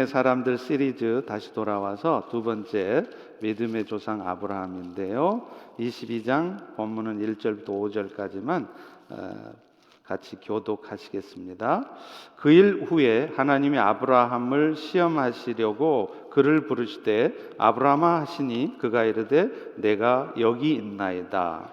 사람들 시리즈 다시 돌아와서 두 번째 믿음의 조상 아브라함인데요. 22장 본문은 1절부터 5절까지만 같이 교독하시겠습니다. 그 일 후에 하나님이 아브라함을 시험하시려고 그를 부르시되 아브라함아 하시니 그가 이르되 내가 여기 있나이다.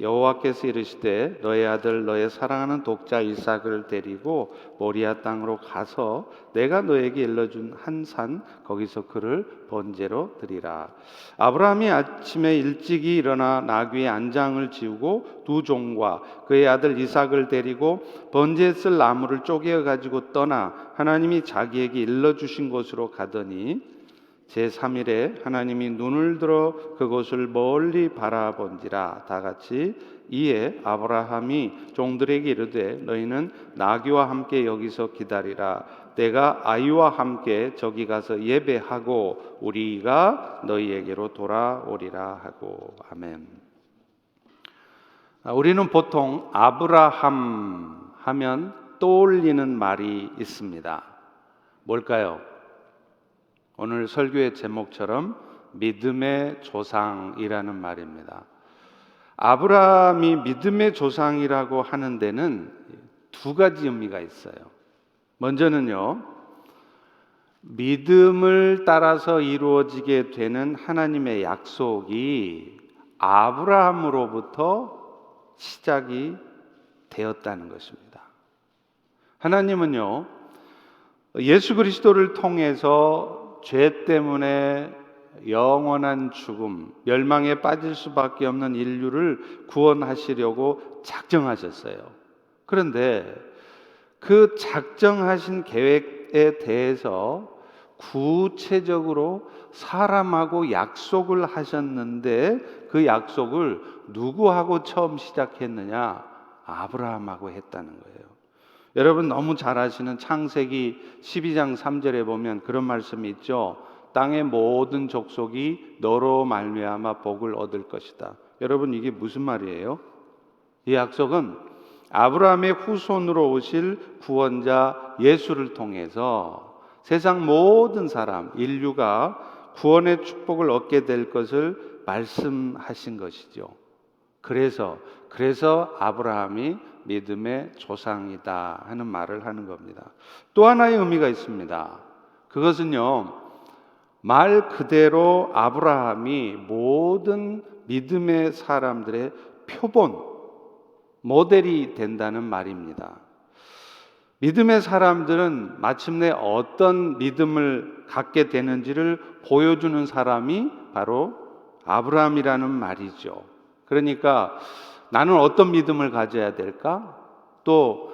여호와께서 이르시되 너의 아들 너의 사랑하는 독자 이삭을 데리고 모리아 땅으로 가서 내가 너에게 일러준 한 산 거기서 그를 번제로 드리라. 아브라함이 아침에 일찍이 일어나 나귀의 안장을 지우고 두 종과 그의 아들 이삭을 데리고 번제에 쓸 나무를 쪼개어 가지고 떠나 하나님이 자기에게 일러주신 곳으로 가더니 제3일에 하나님이 눈을 들어 그곳을 멀리 바라본지라. 다 같이 이에 아브라함이 종들에게 이르되 너희는 나귀와 함께 여기서 기다리라. 내가 아이와 함께 저기 가서 예배하고 우리가 너희에게로 돌아오리라 하고. 아멘. 우리는 보통 아브라함 하면 떠올리는 말이 있습니다. 뭘까요? 오늘 설교의 제목처럼 믿음의 조상이라는 말입니다. 아브라함이 믿음의 조상이라고 하는 데는 두 가지 의미가 있어요. 먼저는요, 믿음을 따라서 이루어지게 되는 하나님의 약속이 아브라함으로부터 시작이 되었다는 것입니다. 하나님은요, 예수 그리스도를 통해서 죄 때문에 영원한 죽음, 멸망에 빠질 수밖에 없는 인류를 구원하시려고 작정하셨어요. 그런데 그 작정하신 계획에 대해서 구체적으로 사람하고 약속을 하셨는데 그 약속을 누구하고 처음 시작했느냐? 아브라함하고 했다는 거예요. 여러분 너무 잘 아시는 창세기 12장 3절에 보면 그런 말씀이 있죠. 땅의 모든 족속이 너로 말미암아 복을 얻을 것이다. 여러분 이게 무슨 말이에요? 이 약속은 아브라함의 후손으로 오실 구원자 예수를 통해서 세상 모든 사람, 인류가 구원의 축복을 얻게 될 것을 말씀하신 것이죠. 그래서 아브라함이 믿음의 조상이다 하는 말을 하는 겁니다. 또 하나의 의미가 있습니다. 그것은요, 말 그대로 아브라함이 모든 믿음의 사람들의 표본, 모델이 된다는 말입니다. 믿음의 사람들은 마침내 어떤 믿음을 갖게 되는지를 보여주는 사람이 바로 아브라함이라는 말이죠. 그러니까 나는 어떤 믿음을 가져야 될까? 또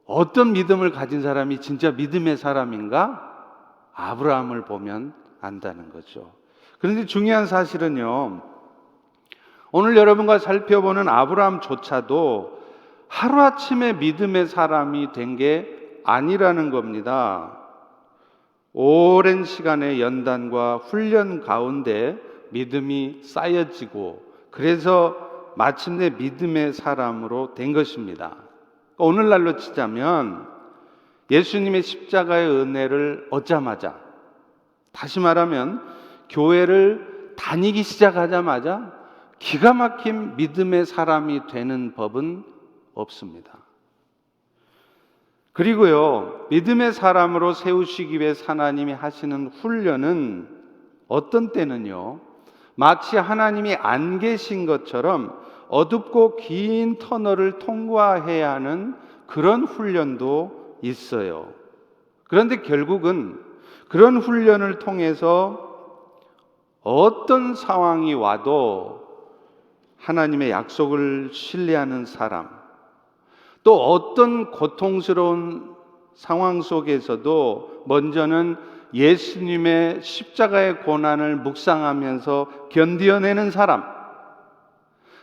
어떤 믿음을 가진 사람이 진짜 믿음의 사람인가? 아브라함을 보면 안다는 거죠. 그런데 중요한 사실은요, 오늘 여러분과 살펴보는 아브라함조차도 하루아침에 믿음의 사람이 된 게 아니라는 겁니다. 오랜 시간의 연단과 훈련 가운데 믿음이 쌓여지고 그래서 마침내 믿음의 사람으로 된 것입니다. 오늘날로 치자면 예수님의 십자가의 은혜를 얻자마자, 다시 말하면 교회를 다니기 시작하자마자 기가 막힌 믿음의 사람이 되는 법은 없습니다. 그리고요, 믿음의 사람으로 세우시기 위해 하나님이 하시는 훈련은 어떤 때는요, 마치 하나님이 안 계신 것처럼 어둡고 긴 터널을 통과해야 하는 그런 훈련도 있어요. 그런데 결국은 그런 훈련을 통해서 어떤 상황이 와도 하나님의 약속을 신뢰하는 사람, 또 어떤 고통스러운 상황 속에서도 먼저는 예수님의 십자가의 고난을 묵상하면서 견뎌내는 사람,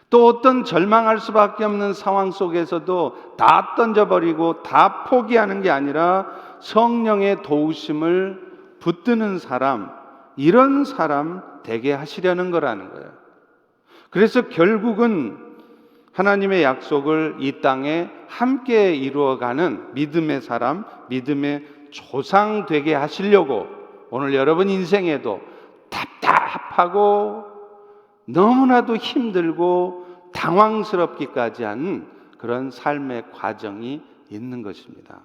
또 어떤 절망할 수밖에 없는 상황 속에서도 다 던져버리고 다 포기하는 게 아니라 성령의 도우심을 붙드는 사람, 이런 사람 되게 하시려는 거라는 거예요. 그래서 결국은 하나님의 약속을 이 땅에 함께 이루어가는 믿음의 사람, 믿음의 조상 되게 하시려고 오늘 여러분 인생에도 답답하고 너무나도 힘들고 당황스럽기까지 한 그런 삶의 과정이 있는 것입니다.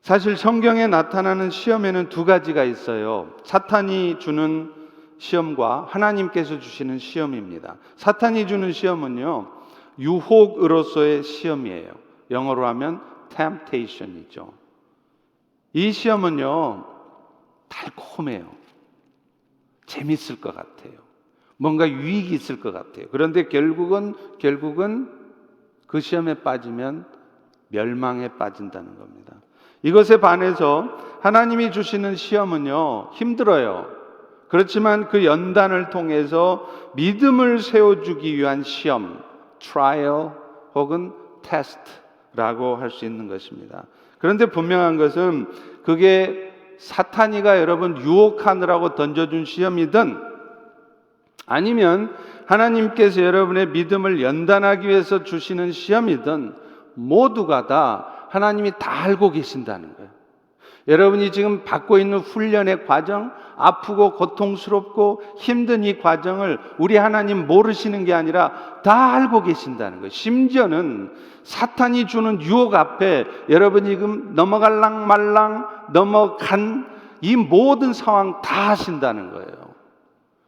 사실 성경에 나타나는 시험에는 두 가지가 있어요. 사탄이 주는 시험과 하나님께서 주시는 시험입니다. 사탄이 주는 시험은요, 유혹으로서의 시험이에요. 영어로 하면 temptation이죠. 이 시험은요, 달콤해요. 재밌을 것 같아요. 뭔가 유익이 있을 것 같아요. 그런데 결국은 그 시험에 빠지면 멸망에 빠진다는 겁니다. 이것에 반해서 하나님이 주시는 시험은요, 힘들어요. 그렇지만 그 연단을 통해서 믿음을 세워주기 위한 시험, trial 혹은 test라고 할 수 있는 것입니다. 그런데 분명한 것은 그게 사탄이가 여러분 유혹하느라고 던져준 시험이든 아니면 하나님께서 여러분의 믿음을 연단하기 위해서 주시는 시험이든 모두가 다 하나님이 다 알고 계신다는 거예요. 여러분이 지금 받고 있는 훈련의 과정, 아프고 고통스럽고 힘든 이 과정을 우리 하나님 모르시는 게 아니라 다 알고 계신다는 거예요. 심지어는 사탄이 주는 유혹 앞에 여러분이 지금 넘어갈랑 말랑 넘어간 이 모든 상황 다 하신다는 거예요.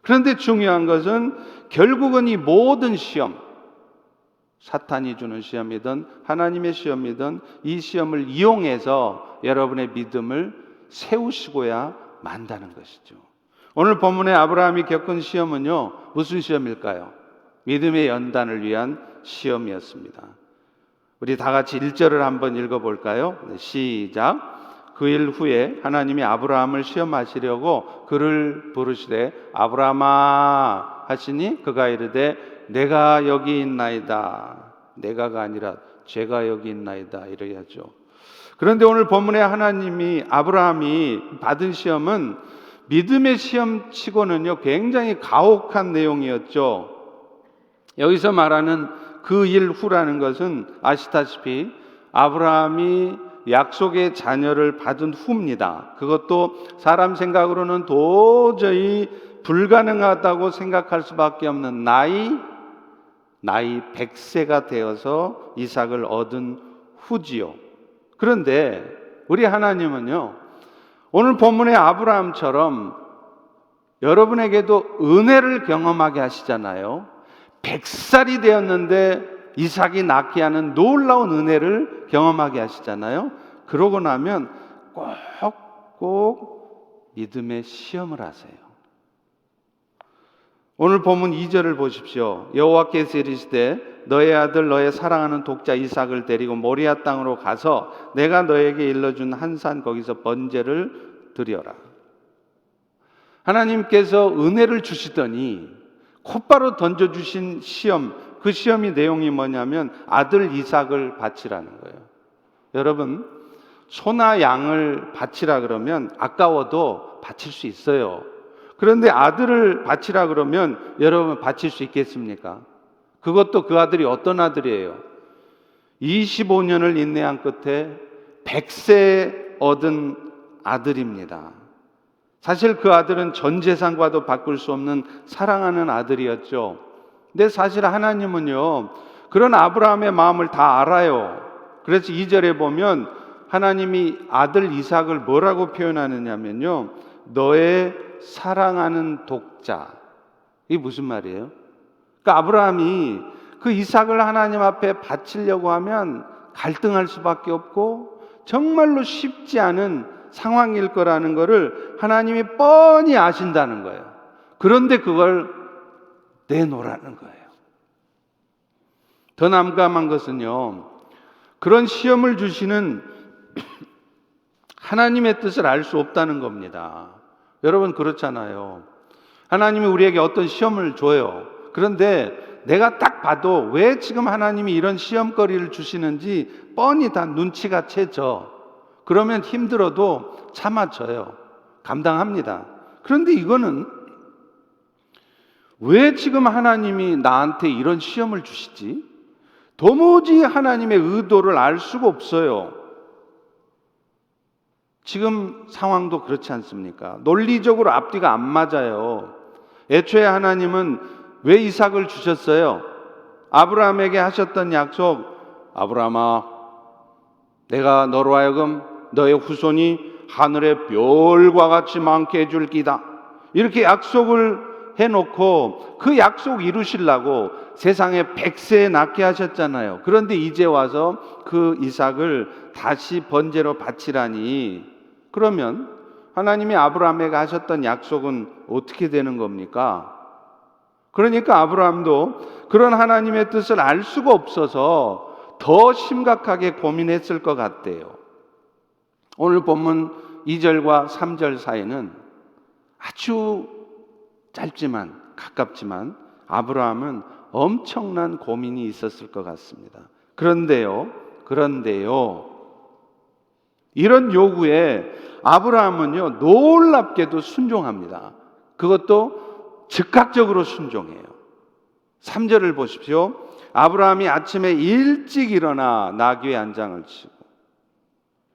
그런데 중요한 것은 결국은 이 모든 시험, 사탄이 주는 시험이든 하나님의 시험이든 이 시험을 이용해서 여러분의 믿음을 세우시고야 만다는 것이죠. 오늘 본문에 아브라함이 겪은 시험은요, 무슨 시험일까요? 믿음의 연단을 위한 시험이었습니다. 우리 다 같이 1절을 한번 읽어볼까요? 시작. 그 일 후에 하나님이 아브라함을 시험하시려고 그를 부르시되 아브라함아 하시니 그가 이르되 내가 여기 있나이다. 내가가 아니라 제가 여기 있나이다 이래야죠. 그런데 오늘 본문에 하나님이 아브라함이 받은 시험은 믿음의 시험치고는요 굉장히 가혹한 내용이었죠. 여기서 말하는 그 일 후라는 것은 아시다시피 아브라함이 약속의 자녀를 받은 후입니다. 그것도 사람 생각으로는 도저히 불가능하다고 생각할 수밖에 없는 나이 100세가 되어서 이삭을 얻은 후지요. 그런데 우리 하나님은요, 오늘 본문의 아브라함처럼 여러분에게도 은혜를 경험하게 하시잖아요. 100살이 되었는데 이삭이 낳게 하는 놀라운 은혜를 경험하게 하시잖아요. 그러고 나면 꼭 믿음의 시험을 하세요. 오늘 본문 2절을 보십시오. 여호와께서 이르시되 너의 아들 너의 사랑하는 독자 이삭을 데리고 모리아 땅으로 가서 내가 너에게 일러준 한 산 거기서 번제를 드려라. 하나님께서 은혜를 주시더니 곧바로 던져주신 시험, 그 시험의 내용이 뭐냐면 아들 이삭을 바치라는 거예요. 여러분, 소나 양을 바치라 그러면 아까워도 바칠 수 있어요. 그런데 아들을 바치라 그러면 여러분 바칠 수 있겠습니까? 그것도 그 아들이 어떤 아들이에요? 25년을 인내한 끝에 100세 얻은 아들입니다. 사실 그 아들은 전 재산과도 바꿀 수 없는 사랑하는 아들이었죠. 근데 사실 하나님은요, 그런 아브라함의 마음을 다 알아요. 그래서 2절에 보면 하나님이 아들 이삭을 뭐라고 표현하느냐면요, 너의 사랑하는 독자. 이게 무슨 말이에요? 그러니까 아브라함이 그 이삭을 하나님 앞에 바치려고 하면 갈등할 수밖에 없고 정말로 쉽지 않은 상황일 거라는 것을 하나님이 뻔히 아신다는 거예요. 그런데 그걸 내놓으라는 거예요. 더 난감한 것은요, 그런 시험을 주시는 하나님의 뜻을 알 수 없다는 겁니다. 여러분 그렇잖아요. 하나님이 우리에게 어떤 시험을 줘요. 그런데 내가 딱 봐도 왜 지금 하나님이 이런 시험거리를 주시는지 뻔히 다 눈치가 채져. 그러면 힘들어도 참아져요. 감당합니다. 그런데 이거는 왜 지금 하나님이 나한테 이런 시험을 주시지? 도무지 하나님의 의도를 알 수가 없어요. 지금 상황도 그렇지 않습니까? 논리적으로 앞뒤가 안 맞아요. 애초에 하나님은 왜 이삭을 주셨어요? 아브라함에게 하셨던 약속, 아브라함아, 내가 너로 하여금 너의 후손이 하늘의 별과 같이 많게 해줄 기다. 이렇게 약속을 해놓고 그 약속 이루시려고 세상에 100세 낳게 하셨잖아요. 그런데 이제 와서 그 이삭을 다시 번제로 바치라니, 그러면 하나님이 아브라함에게 하셨던 약속은 어떻게 되는 겁니까? 그러니까 아브라함도 그런 하나님의 뜻을 알 수가 없어서 더 심각하게 고민했을 것 같대요. 오늘 본문 2절과 3절 사이는 아주 짧지만 가깝지만 아브라함은 엄청난 고민이 있었을 것 같습니다. 그런데요, 이런 요구에 아브라함은요, 놀랍게도 순종합니다. 그것도 즉각적으로 순종해요. 3절을 보십시오. 아브라함이 아침에 일찍 일어나 나귀의 안장을 치고.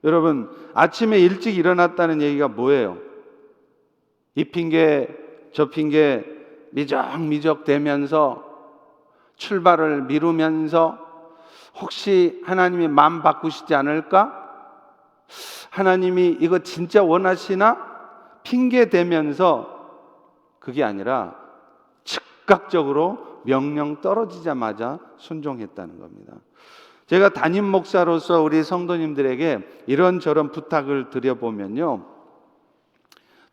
여러분, 아침에 일찍 일어났다는 얘기가 뭐예요? 이 핑계 저 핑계 미적미적 대면서 출발을 미루면서 혹시 하나님이 마음 바꾸시지 않을까? 하나님이 이거 진짜 원하시나? 핑계 대면서, 그게 아니라 즉각적으로 명령 떨어지자마자 순종했다는 겁니다. 제가 담임 목사로서 우리 성도님들에게 이런저런 부탁을 드려보면요,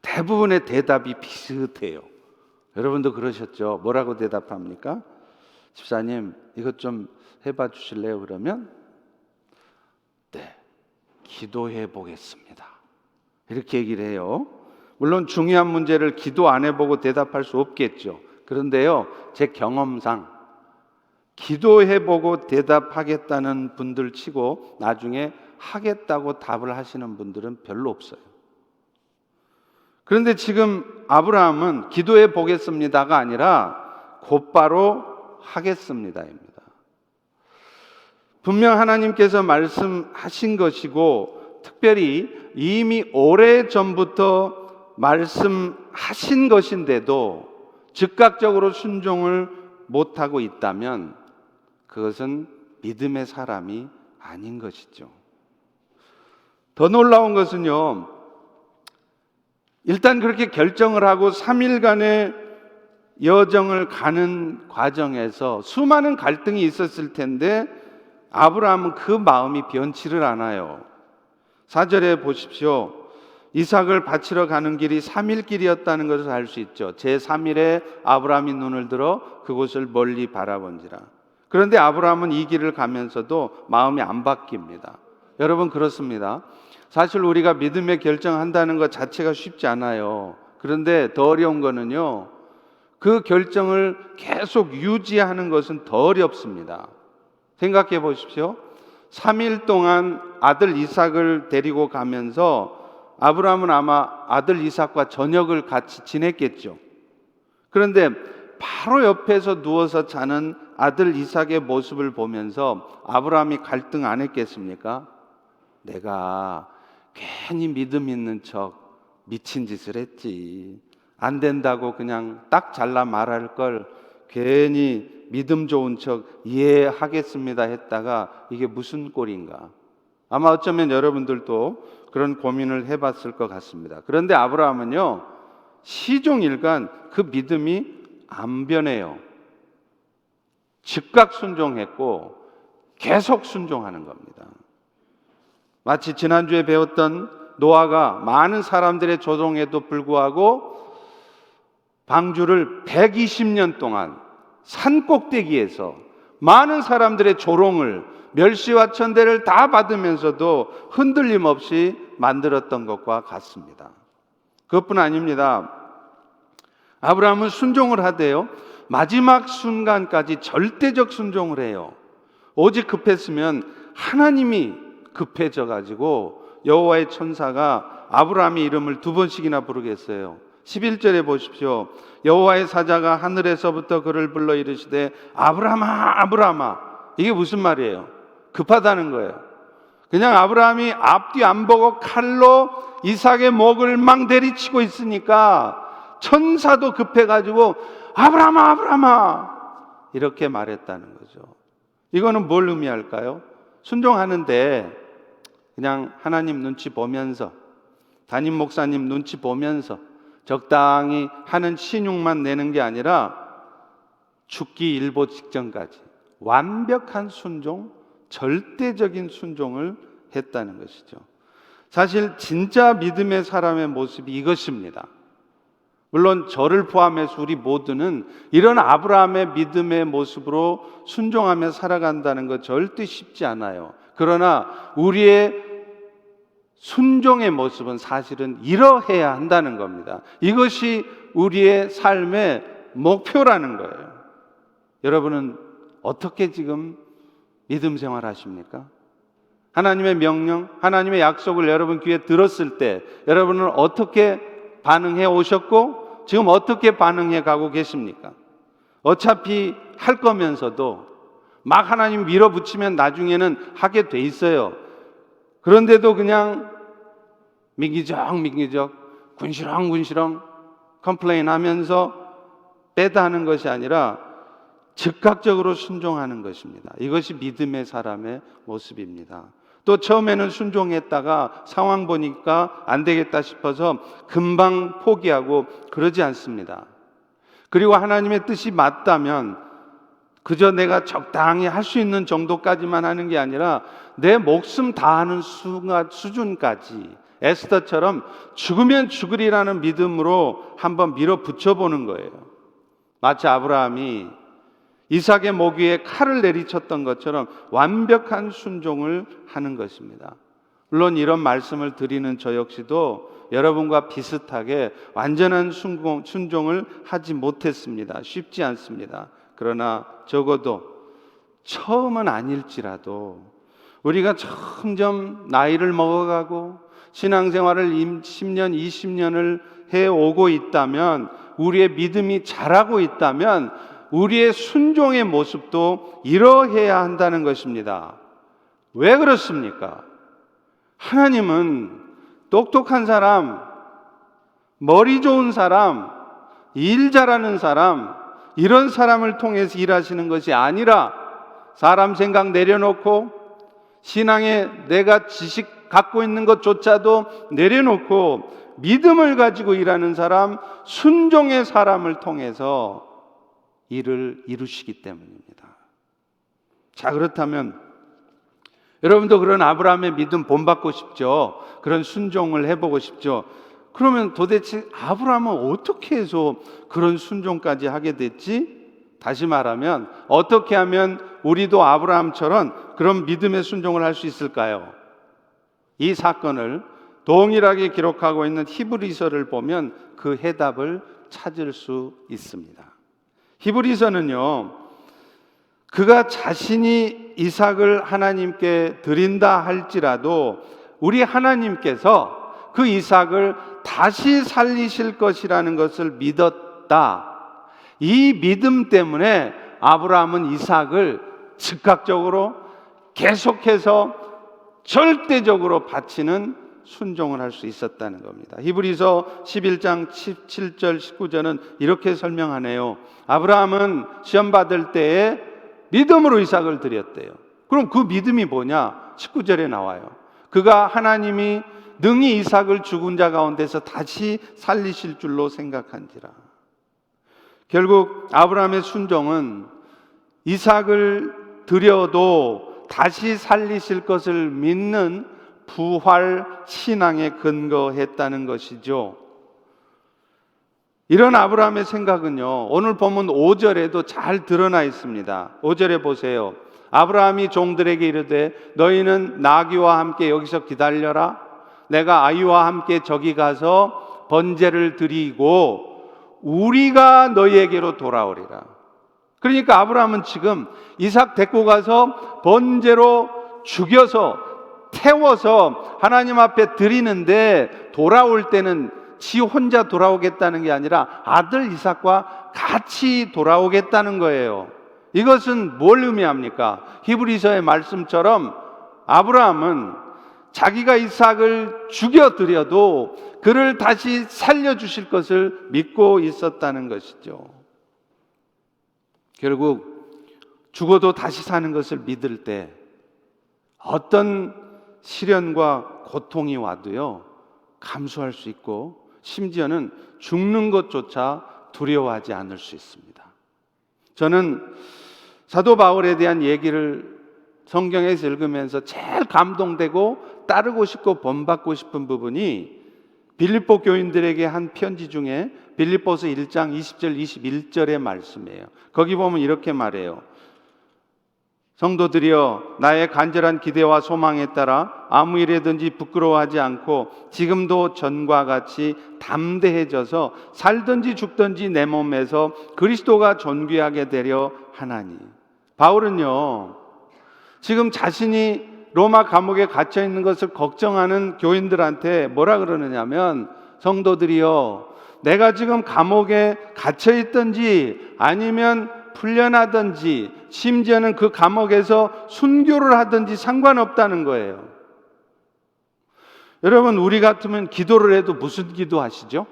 대부분의 대답이 비슷해요. 여러분도 그러셨죠? 뭐라고 대답합니까? 집사님, 이것 좀 해봐 주실래요? 그러면 네, 기도해 보겠습니다. 이렇게 얘기를 해요. 물론 중요한 문제를 기도 안 해보고 대답할 수 없겠죠. 그런데요, 제 경험상 기도해보고 대답하겠다는 분들 치고 나중에 하겠다고 답을 하시는 분들은 별로 없어요. 그런데 지금 아브라함은 기도해 보겠습니다가 아니라 곧바로 하겠습니다입니다. 분명 하나님께서 말씀하신 것이고 특별히 이미 오래전부터 말씀하신 것인데도 즉각적으로 순종을 못하고 있다면 그것은 믿음의 사람이 아닌 것이죠. 더 놀라운 것은요, 일단 그렇게 결정을 하고 3일간의 여정을 가는 과정에서 수많은 갈등이 있었을 텐데 아브라함은 그 마음이 변치를 않아요. 4절에 보십시오. 이삭을 바치러 가는 길이 3일 길이었다는 것을 알 수 있죠. 제3일에 아브라함이 눈을 들어 그곳을 멀리 바라본지라. 그런데 아브라함은 이 길을 가면서도 마음이 안 바뀝니다. 여러분, 그렇습니다. 사실 우리가 믿음의 결정한다는 것 자체가 쉽지 않아요. 그런데 더 어려운 거는요, 그 결정을 계속 유지하는 것은 더 어렵습니다. 생각해 보십시오. 3일 동안 아들 이삭을 데리고 가면서 아브라함은 아마 아들 이삭과 저녁을 같이 지냈겠죠. 그런데 바로 옆에서 누워서 자는 아들 이삭의 모습을 보면서 아브라함이 갈등 안 했겠습니까? 내가 괜히 믿음 있는 척 미친 짓을 했지. 안 된다고 그냥 딱 잘라 말할 걸 괜히 믿음 좋은 척 이해하겠습니다 했다가 이게 무슨 꼴인가. 아마 어쩌면 여러분들도 그런 고민을 해봤을 것 같습니다. 그런데 아브라함은요, 시종일관 그 믿음이 안 변해요. 즉각 순종했고 계속 순종하는 겁니다. 마치 지난주에 배웠던 노아가 많은 사람들의 조롱에도 불구하고 방주를 120년 동안 산 꼭대기에서 많은 사람들의 조롱을, 멸시와 천대를 다 받으면서도 흔들림 없이 만들었던 것과 같습니다. 그것뿐 아닙니다. 아브라함은 순종을 하되요, 마지막 순간까지 절대적 순종을 해요. 오직 급했으면 하나님이 급해져 가지고 여호와의 천사가 아브라함의 이름을 2번씩이나 부르겠어요. 11절에 보십시오. 여호와의 사자가 하늘에서부터 그를 불러 이르시되 아브라함아, 아브라함아. 이게 무슨 말이에요? 급하다는 거예요. 그냥 아브라함이 앞뒤 안 보고 칼로 이삭의 목을 막 내리치고 있으니까 천사도 급해가지고 아브라함아, 아브라함아 이렇게 말했다는 거죠. 이거는 뭘 의미할까요? 순종하는데 그냥 하나님 눈치 보면서, 담임 목사님 눈치 보면서 적당히 하는 신용만 내는 게 아니라 죽기 일보 직전까지 완벽한 순종, 절대적인 순종을 했다는 것이죠. 사실 진짜 믿음의 사람의 모습이 이것입니다. 물론 저를 포함해서 우리 모두는 이런 아브라함의 믿음의 모습으로 순종하며 살아간다는 것 절대 쉽지 않아요. 그러나 우리의 순종의 모습은 사실은 이러해야 한다는 겁니다. 이것이 우리의 삶의 목표라는 거예요. 여러분은 어떻게 지금 믿음 생활 하십니까? 하나님의 명령, 하나님의 약속을 여러분 귀에 들었을 때 여러분은 어떻게 반응해 오셨고 지금 어떻게 반응해 가고 계십니까? 어차피 할 거면서도 막 하나님 밀어붙이면 나중에는 하게 돼 있어요. 그런데도 그냥 미기적 군시렁 컴플레인 하면서 빼다 하는 것이 아니라 즉각적으로 순종하는 것입니다. 이것이 믿음의 사람의 모습입니다. 또 처음에는 순종했다가 상황 보니까 안 되겠다 싶어서 금방 포기하고 그러지 않습니다. 그리고 하나님의 뜻이 맞다면 그저 내가 적당히 할 수 있는 정도까지만 하는 게 아니라 내 목숨 다하는 수준까지 에스더처럼 죽으면 죽으리라는 믿음으로 한번 밀어붙여 보는 거예요. 마치 아브라함이 이삭의 목 위에 칼을 내리쳤던 것처럼 완벽한 순종을 하는 것입니다. 물론 이런 말씀을 드리는 저 역시도 여러분과 비슷하게 완전한 순종을 하지 못했습니다. 쉽지 않습니다. 그러나 적어도 처음은 아닐지라도 우리가 점점 나이를 먹어가고 신앙생활을 10년, 20년을 해오고 있다면, 우리의 믿음이 자라고 있다면 우리의 순종의 모습도 이러해야 한다는 것입니다. 왜 그렇습니까? 하나님은 똑똑한 사람, 머리 좋은 사람, 일 잘하는 사람, 이런 사람을 통해서 일하시는 것이 아니라 사람 생각 내려놓고 신앙에 내가 지식 갖고 있는 것조차도 내려놓고 믿음을 가지고 일하는 사람, 순종의 사람을 통해서 일을 이루시기 때문입니다. 자, 그렇다면 여러분도 그런 아브라함의 믿음 본받고 싶죠? 그런 순종을 해보고 싶죠? 그러면 도대체 아브라함은 어떻게 해서 그런 순종까지 하게 됐지? 다시 말하면 어떻게 하면 우리도 아브라함처럼 그런 믿음의 순종을 할 수 있을까요? 이 사건을 동일하게 기록하고 있는 히브리서를 보면 그 해답을 찾을 수 있습니다. 히브리서는요, 그가 자신이 이삭을 하나님께 드린다 할지라도 우리 하나님께서 그 이삭을 다시 살리실 것이라는 것을 믿었다. 이 믿음 때문에 아브라함은 이삭을 즉각적으로 계속해서 절대적으로 바치는 순종을 할 수 있었다는 겁니다. 히브리서 11장 17절 19절은 이렇게 설명하네요. 아브라함은 시험 받을 때에 믿음으로 이삭을 드렸대요. 그럼 그 믿음이 뭐냐? 19절에 나와요. 그가 하나님이 능히 이삭을 죽은 자 가운데서 다시 살리실 줄로 생각한지라. 결국 아브라함의 순종은 이삭을 드려도 다시 살리실 것을 믿는 부활 신앙에 근거했다는 것이죠. 이런 아브라함의 생각은요, 오늘 본문 5절에도 잘 드러나 있습니다. 5절에 보세요. 아브라함이 종들에게 이르되 너희는 나귀와 함께 여기서 기다려라. 내가 아이와 함께 저기 가서 번제를 드리고 우리가 너희에게로 돌아오리라. 그러니까 아브라함은 지금 이삭 데리고 가서 번제로 죽여서 태워서 하나님 앞에 드리는데 돌아올 때는 지 혼자 돌아오겠다는 게 아니라 아들 이삭과 같이 돌아오겠다는 거예요. 이것은 뭘 의미합니까? 히브리서의 말씀처럼 아브라함은 자기가 이삭을 죽여드려도 그를 다시 살려주실 것을 믿고 있었다는 것이죠. 결국 죽어도 다시 사는 것을 믿을 때 어떤 시련과 고통이 와도요, 감수할 수 있고 심지어는 죽는 것조차 두려워하지 않을 수 있습니다. 저는 사도 바울에 대한 얘기를 성경에서 읽으면서 제일 감동되고 따르고 싶고 본받고 싶은 부분이 빌립보 교인들에게 한 편지 중에 빌립보서 1장 20절 21절의 말씀이에요. 거기 보면 이렇게 말해요. 성도들이여, 나의 간절한 기대와 소망에 따라 아무 일에든지 부끄러워하지 않고 지금도 전과 같이 담대해져서 살든지 죽든지 내 몸에서 그리스도가 존귀하게 되려 하나니. 바울은요, 지금 자신이 로마 감옥에 갇혀 있는 것을 걱정하는 교인들한테 뭐라 그러느냐면, 성도들이여, 내가 지금 감옥에 갇혀 있든지 아니면 풀려나든지 심지어는 그 감옥에서 순교를 하든지 상관없다는 거예요. 여러분, 우리 같으면 기도를 해도 무슨 기도하시죠?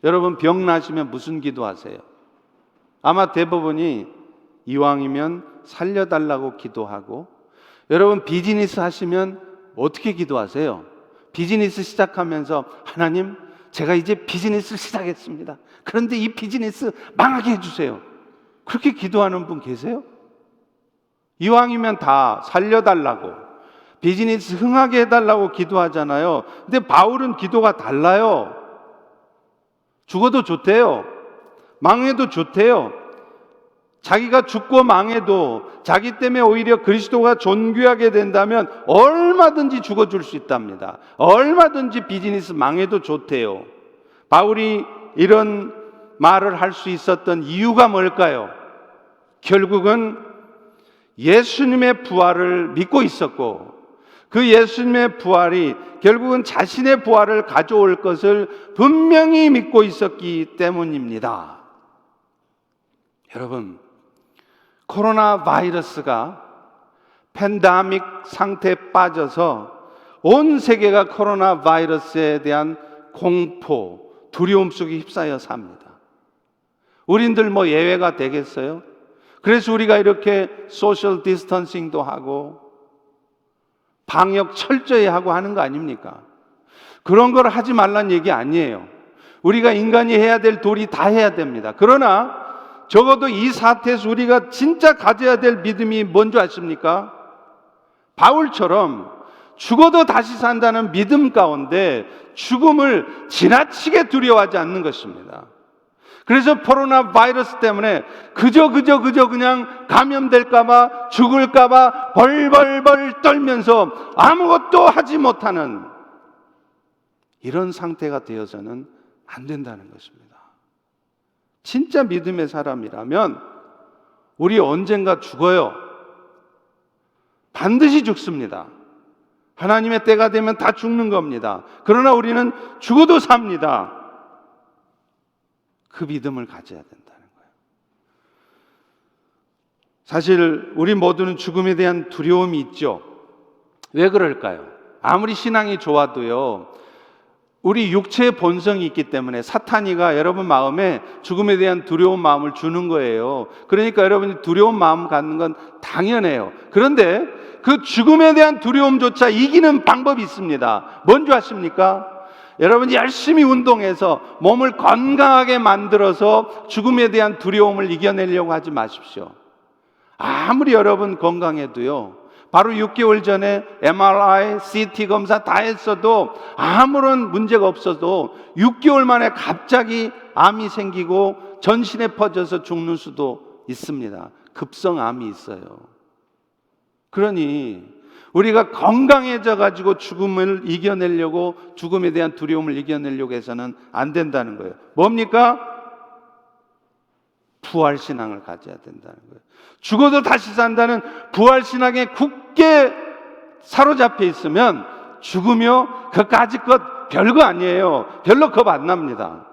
여러분, 병 나시면 무슨 기도하세요? 아마 대부분이 이왕이면 살려달라고 기도하고, 여러분 비즈니스 하시면 어떻게 기도하세요? 비즈니스 시작하면서 하나님, 제가 이제 비즈니스를 시작했습니다. 그런데 이 비즈니스 망하게 해주세요. 그렇게 기도하는 분 계세요? 이왕이면 다 살려달라고, 비즈니스 흥하게 해달라고 기도하잖아요. 근데 바울은 기도가 달라요. 죽어도 좋대요. 망해도 좋대요. 자기가 죽고 망해도 자기 때문에 오히려 그리스도가 존귀하게 된다면 얼마든지 죽어줄 수 있답니다. 얼마든지 비즈니스 망해도 좋대요. 바울이 이런 말을 할 수 있었던 이유가 뭘까요? 결국은 예수님의 부활을 믿고 있었고, 그 예수님의 부활이 결국은 자신의 부활을 가져올 것을 분명히 믿고 있었기 때문입니다. 여러분, 코로나 바이러스가 팬데믹 상태에 빠져서 온 세계가 코로나 바이러스에 대한 공포, 두려움 속에 휩싸여 삽니다. 우린들 뭐 예외가 되겠어요? 그래서 우리가 이렇게 소셜 디스턴싱도 하고 방역 철저히 하고 하는 거 아닙니까? 그런 걸 하지 말란 얘기 아니에요. 우리가 인간이 해야 될 도리 다 해야 됩니다. 그러나 적어도 이 사태에서 우리가 진짜 가져야 될 믿음이 뭔지 아십니까? 바울처럼 죽어도 다시 산다는 믿음 가운데 죽음을 지나치게 두려워하지 않는 것입니다. 그래서 코로나 바이러스 때문에 그저 그냥 감염될까봐 죽을까봐 벌벌벌 떨면서 아무것도 하지 못하는 이런 상태가 되어서는 안 된다는 것입니다. 진짜 믿음의 사람이라면 우리 언젠가 죽어요. 반드시 죽습니다. 하나님의 때가 되면 다 죽는 겁니다. 그러나 우리는 죽어도 삽니다. 그 믿음을 가져야 된다는 거예요. 사실 우리 모두는 죽음에 대한 두려움이 있죠. 왜 그럴까요? 아무리 신앙이 좋아도요, 우리 육체의 본성이 있기 때문에 사탄이가 여러분 마음에 죽음에 대한 두려운 마음을 주는 거예요. 그러니까 여러분이 두려운 마음 갖는 건 당연해요. 그런데 그 죽음에 대한 두려움조차 이기는 방법이 있습니다. 뭔지 아십니까? 여러분이 열심히 운동해서 몸을 건강하게 만들어서 죽음에 대한 두려움을 이겨내려고 하지 마십시오. 아무리 여러분 건강해도요, 바로 6개월 전에 MRI, CT 검사 다 했어도 아무런 문제가 없어도 6개월 만에 갑자기 암이 생기고 전신에 퍼져서 죽는 수도 있습니다. 급성암이 있어요. 그러니 우리가 건강해져 가지고 죽음을 이겨내려고, 죽음에 대한 두려움을 이겨내려고 해서는 안 된다는 거예요. 뭡니까? 부활신앙을 가져야 된다는 거예요. 죽어도 다시 산다는 부활신앙에 굳게 사로잡혀 있으면 죽으며 그까짓 것 별거 아니에요. 별로 겁 안 납니다.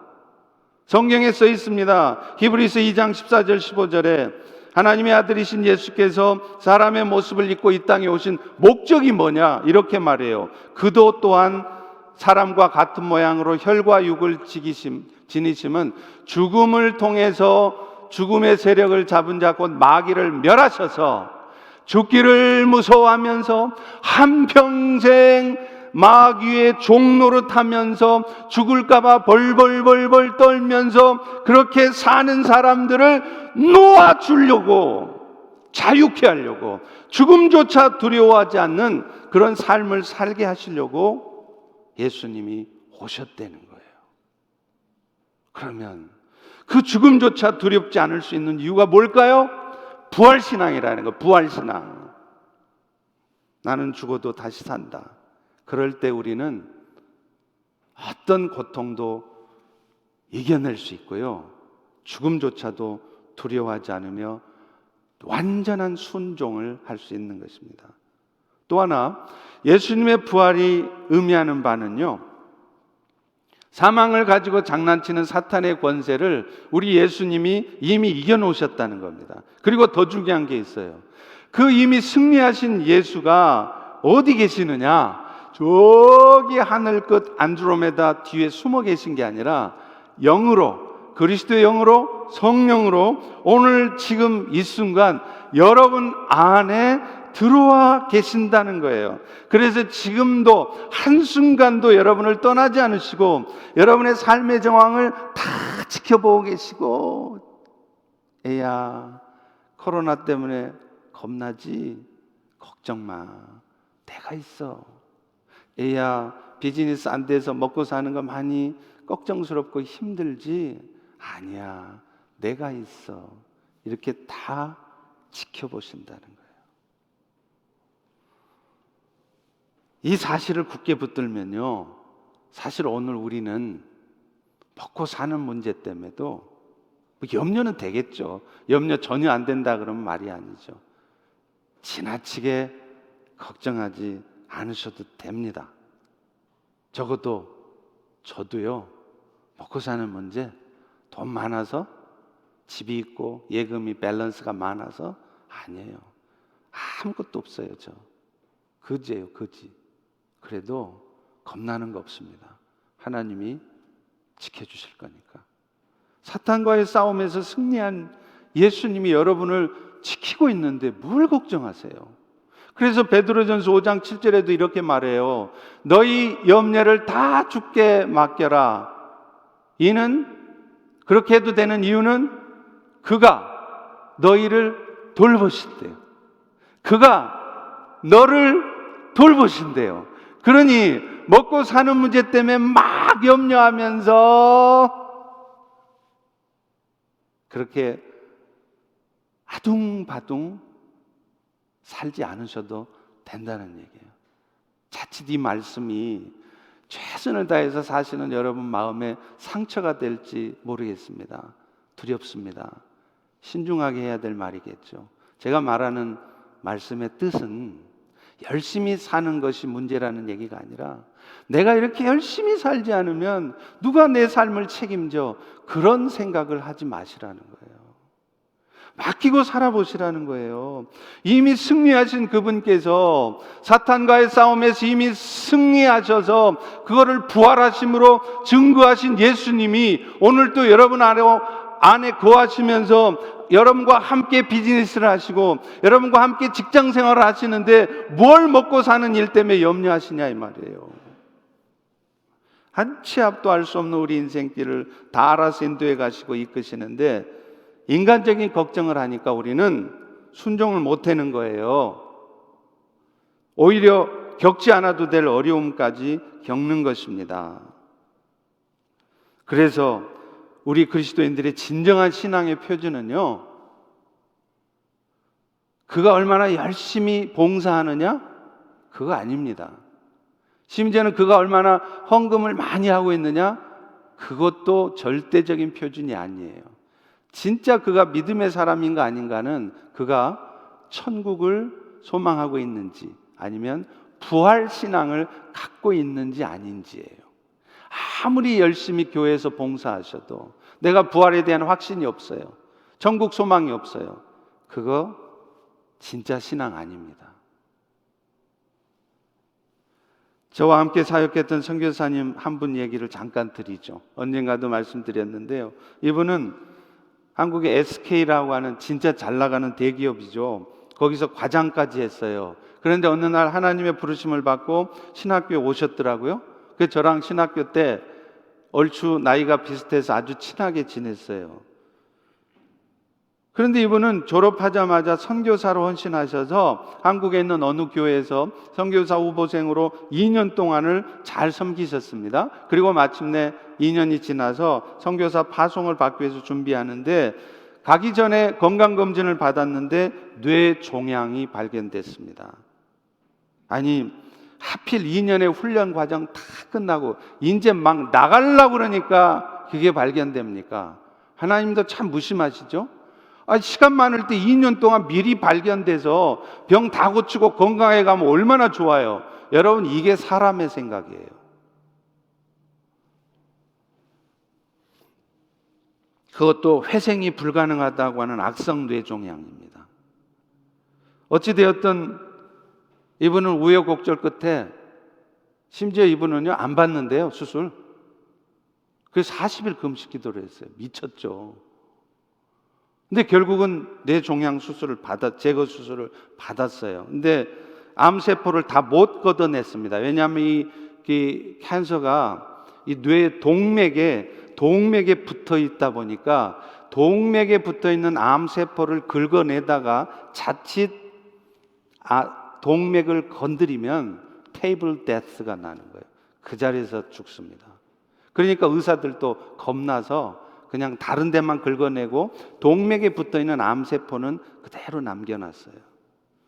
성경에 써 있습니다. 히브리서 2장 14절 15절에 하나님의 아들이신 예수께서 사람의 모습을 입고 이 땅에 오신 목적이 뭐냐? 이렇게 말해요. 그도 또한 사람과 같은 모양으로 혈과 육을 지니심은 죽음을 통해서 죽음의 세력을 잡은 자 곧 마귀를 멸하셔서 죽기를 무서워하면서 한평생 마귀의 종노릇하면서 죽을까봐 벌벌벌벌 떨면서 그렇게 사는 사람들을 놓아주려고, 자유케 하려고, 죽음조차 두려워하지 않는 그런 삶을 살게 하시려고 예수님이 오셨다는 거예요. 그러면 그 죽음조차 두렵지 않을 수 있는 이유가 뭘까요? 부활신앙이라는 거. 부활신앙. 나는 죽어도 다시 산다. 그럴 때 우리는 어떤 고통도 이겨낼 수 있고요, 죽음조차도 두려워하지 않으며 완전한 순종을 할 수 있는 것입니다. 또 하나, 예수님의 부활이 의미하는 바는요, 사망을 가지고 장난치는 사탄의 권세를 우리 예수님이 이미 이겨놓으셨다는 겁니다. 그리고 더 중요한 게 있어요. 그 이미 승리하신 예수가 어디 계시느냐? 저기 하늘 끝 안드로메다 뒤에 숨어 계신 게 아니라 영으로, 그리스도의 영으로, 성령으로 오늘 지금 이 순간 여러분 안에 들어와 계신다는 거예요. 그래서 지금도 한순간도 여러분을 떠나지 않으시고 여러분의 삶의 정황을 다 지켜보고 계시고, 애야 코로나 때문에 겁나지? 걱정 마, 내가 있어. 애야 비즈니스 안 돼서 먹고 사는 거 많이 걱정스럽고 힘들지? 아니야, 내가 있어. 이렇게 다 지켜보신다는 거예요. 이 사실을 굳게 붙들면요, 사실 오늘 우리는 먹고 사는 문제 때문에도 염려는 되겠죠. 염려 전혀 안 된다 그러면 말이 아니죠. 지나치게 걱정하지 않으셔도 됩니다. 적어도 저도요, 먹고 사는 문제, 돈 많아서 집이 있고 예금이 밸런스가 많아서 아니에요. 아무것도 없어요. 저 거지예요, 거지. 그래도 겁나는 거 없습니다. 하나님이 지켜주실 거니까. 사탄과의 싸움에서 승리한 예수님이 여러분을 지키고 있는데 뭘 걱정하세요? 그래서 베드로전서 5장 7절에도 이렇게 말해요. 너희 염려를 다 주께 맡겨라. 이는 그렇게 해도 되는 이유는 그가 너희를 돌보신대요. 그가 너를 돌보신대요. 그러니 먹고 사는 문제 때문에 막 염려하면서 그렇게 아둥바둥 살지 않으셔도 된다는 얘기예요. 자칫 이 말씀이 최선을 다해서 사시는 여러분 마음에 상처가 될지 모르겠습니다. 두렵습니다. 신중하게 해야 될 말이겠죠. 제가 말하는 말씀의 뜻은 열심히 사는 것이 문제라는 얘기가 아니라 내가 이렇게 열심히 살지 않으면 누가 내 삶을 책임져, 그런 생각을 하지 마시라는 거예요. 맡기고 살아보시라는 거예요. 이미 승리하신 그분께서 사탄과의 싸움에서 이미 승리하셔서 그거를 부활하심으로 증거하신 예수님이 오늘 또 여러분 안에 거하시면서 여러분과 함께 비즈니스를 하시고 여러분과 함께 직장 생활을 하시는데 뭘 먹고 사는 일 때문에 염려하시냐 이 말이에요. 한 치 앞도 알 수 없는 우리 인생길을 다 알아서 인도해 가시고 이끄시는데 인간적인 걱정을 하니까 우리는 순종을 못하는 거예요. 오히려 겪지 않아도 될 어려움까지 겪는 것입니다. 그래서 우리 그리스도인들의 진정한 신앙의 표준은요, 그가 얼마나 열심히 봉사하느냐? 그거 아닙니다. 심지어는 그가 얼마나 헌금을 많이 하고 있느냐? 그것도 절대적인 표준이 아니에요. 진짜 그가 믿음의 사람인가 아닌가는 그가 천국을 소망하고 있는지 아니면 부활 신앙을 갖고 있는지 아닌지예요. 아무리 열심히 교회에서 봉사하셔도 내가 부활에 대한 확신이 없어요. 천국 소망이 없어요. 그거 진짜 신앙 아닙니다. 저와 함께 사역했던 선교사님 한 분 얘기를 잠깐 드리죠. 언젠가도 말씀드렸는데요. 이분은 한국의 SK라고 하는 진짜 잘 나가는 대기업이죠. 거기서 과장까지 했어요. 그런데 어느 날 하나님의 부르심을 받고 신학교에 오셨더라고요. 그래서 저랑 신학교 때 얼추 나이가 비슷해서 아주 친하게 지냈어요. 그런데 이분은 졸업하자마자 선교사로 헌신하셔서 한국에 있는 어느 교회에서 선교사 후보생으로 2년 동안을 잘 섬기셨습니다. 그리고 마침내 2년이 지나서 선교사 파송을 받기 위해서 준비하는데 가기 전에 건강검진을 받았는데 뇌 종양이 발견됐습니다. 아니 하필 2년의 훈련 과정 다 끝나고 이제 막 나가려고 그러니까 그게 발견됩니까? 하나님도 참 무심하시죠? 시간 많을 때 2년 동안 미리 발견돼서 병 다 고치고 건강해 가면 얼마나 좋아요. 여러분, 이게 사람의 생각이에요. 그것도 회생이 불가능하다고 하는 악성 뇌종양입니다. 어찌되었든 이분은 우여곡절 끝에, 심지어 이분은요 안 받는데요, 수술. 그래서 40일 금식 기도를 했어요. 미쳤죠. 근데 결국은 뇌종양 수술을 제거 수술을 받았어요. 근데 암세포를 다 못 걷어냈습니다. 왜냐하면 이 캔서가 이 뇌 동맥에 붙어 있다 보니까 동맥에 붙어 있는 암세포를 긁어내다가 자칫 동맥을 건드리면 테이블 데스가 나는 거예요. 그 자리에서 죽습니다. 그러니까 의사들도 겁나서 그냥 다른 데만 긁어내고 동맥에 붙어있는 암세포는 그대로 남겨놨어요.